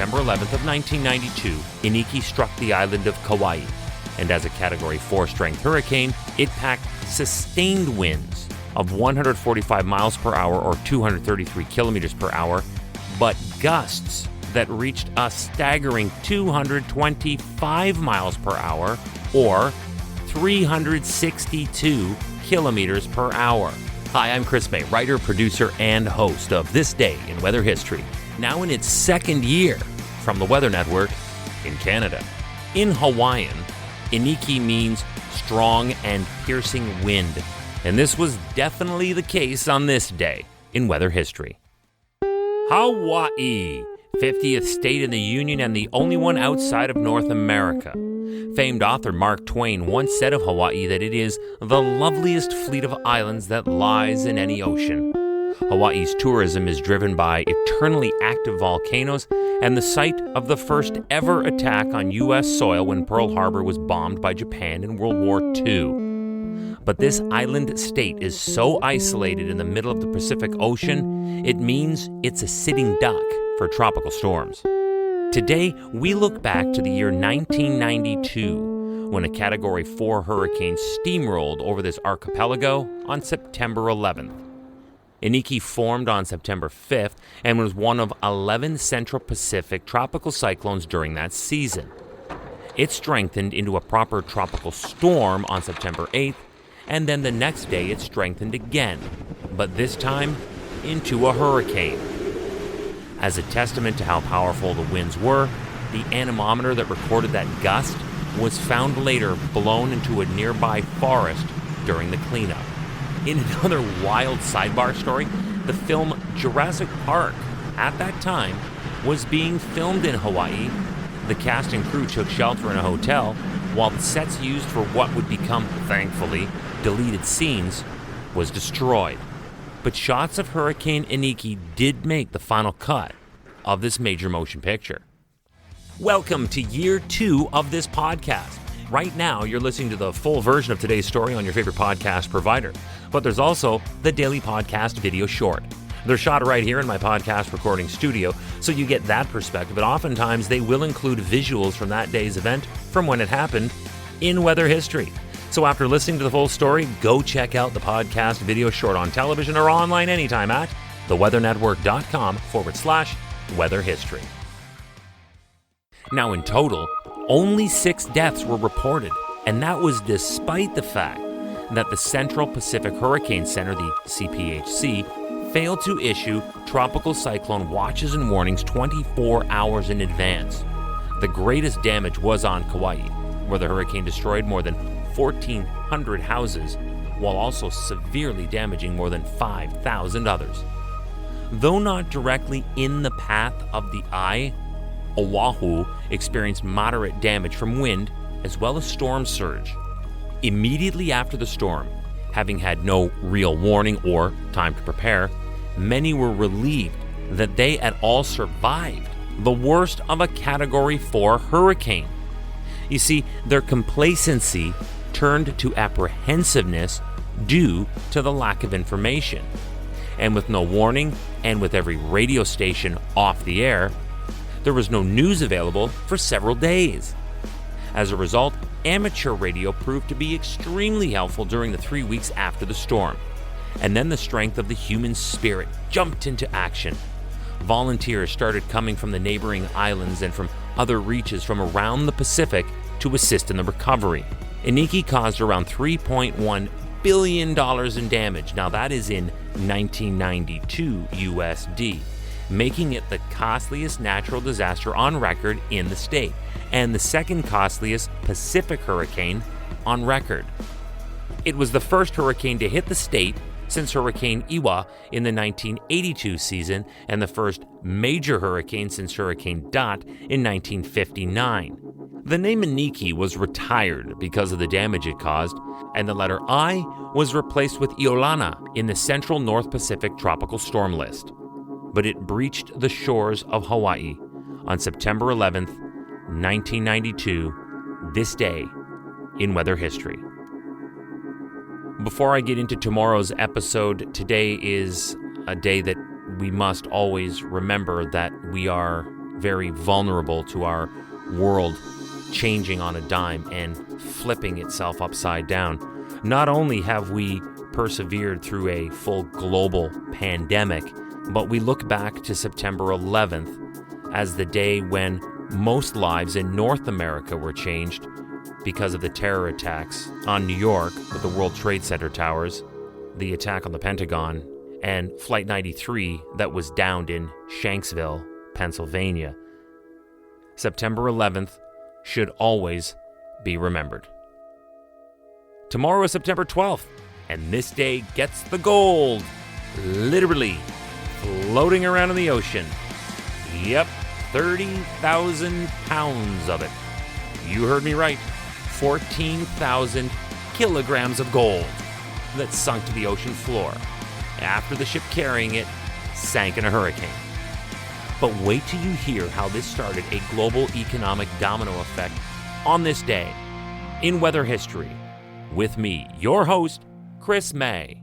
September 11th of 1992, Iniki struck the island of Kauai, and as a Category 4 strength hurricane, it packed sustained winds of 145 miles per hour or 233 kilometers per hour, but gusts that reached a staggering 225 miles per hour or 362 kilometers per hour. Hi, I'm Chris May, writer, producer, and host of This Day in Weather History, now in its second year from the Weather Network in Canada. In Hawaiian, Iniki means strong and piercing wind, and this was definitely the case on this day in weather history. Hawaii, 50th state in the Union and the only one outside of North America. Famed author Mark Twain once said of Hawaii that it is the loveliest fleet of islands that lies in any ocean. Hawaii's tourism is driven by eternally active volcanoes and the site of the first ever attack on U.S. soil when Pearl Harbour was bombed by Japan in World War II. But this island state is so isolated in the middle of the Pacific Ocean, it means it's a sitting duck for tropical storms. Today, we look back to the year 1992, when a Category 4 hurricane steamrolled over this archipelago on September 11th. Iniki formed on September 5th and was one of 11 Central Pacific tropical cyclones during that season. It strengthened into a proper tropical storm on September 8th, and then the next day it strengthened again, but this time into a hurricane. As a testament to how powerful the winds were, the anemometer that recorded that gust was found later blown into a nearby forest during the cleanup. In another wild sidebar story, the film Jurassic Park, at that time, was being filmed in Hawaii. The cast and crew took shelter in a hotel, while the sets used for what would become, thankfully, deleted scenes was destroyed. But shots of Hurricane Iniki did make the final cut of this major motion picture. Welcome to year 2 of this podcast. Right now, you're listening to the full version of today's story on your favorite podcast provider. But there's also the daily podcast video short. They're shot right here in my podcast recording studio, so you get that perspective. But oftentimes, they will include visuals from that day's event from when it happened in weather history. So after listening to the full story, go check out the podcast video short on television or online anytime at theweathernetwork.com/weather history. Now in total, only 6 deaths were reported, and that was despite the fact that the Central Pacific Hurricane Center, the CPHC, failed to issue tropical cyclone watches and warnings 24 hours in advance. The greatest damage was on Kauai, where the hurricane destroyed more than 1,400 houses, while also severely damaging more than 5,000 others. Though not directly in the path of the eye, Oahu experienced moderate damage from wind as well as storm surge. Immediately after the storm, having had no real warning or time to prepare, many were relieved that they at all survived the worst of a Category 4 hurricane. You see, their complacency turned to apprehensiveness due to the lack of information. And with no warning, and with every radio station off the air, there was no news available for several days. As a result, amateur radio proved to be extremely helpful during the 3 weeks after the storm. And then the strength of the human spirit jumped into action. Volunteers started coming from the neighboring islands and from other reaches from around the Pacific to assist in the recovery. Iniki caused around $3.1 billion in damage. Now that is in 1992 USD, making it the costliest natural disaster on record in the state, and the second costliest Pacific hurricane on record. It was the first hurricane to hit the state since Hurricane Iwa in the 1982 season, and the first major hurricane since Hurricane Dot in 1959. The name Iniki was retired because of the damage it caused, and the letter I was replaced with Iolana in the Central North Pacific Tropical Storm List. But it breached the shores of Hawaii on September 11th, 1992, this day in weather history. Before I get into tomorrow's episode, today is a day that we must always remember that we are very vulnerable to our world changing on a dime and flipping itself upside down. Not only have we persevered through a full global pandemic, but we look back to September 11th as the day when most lives in North America were changed because of the terror attacks on New York with the World Trade Center towers, the attack on the Pentagon, and Flight 93 that was downed in Shanksville, Pennsylvania. September 11th should always be remembered. Tomorrow is September 12th, and this day gets the gold, literally floating around in the ocean. Yep, 30,000 pounds of it. You heard me right. 14,000 kilograms of gold that sunk to the ocean floor after the ship carrying it sank in a hurricane. But wait till you hear how this started a global economic domino effect on this day in weather history with me, your host, Chris May.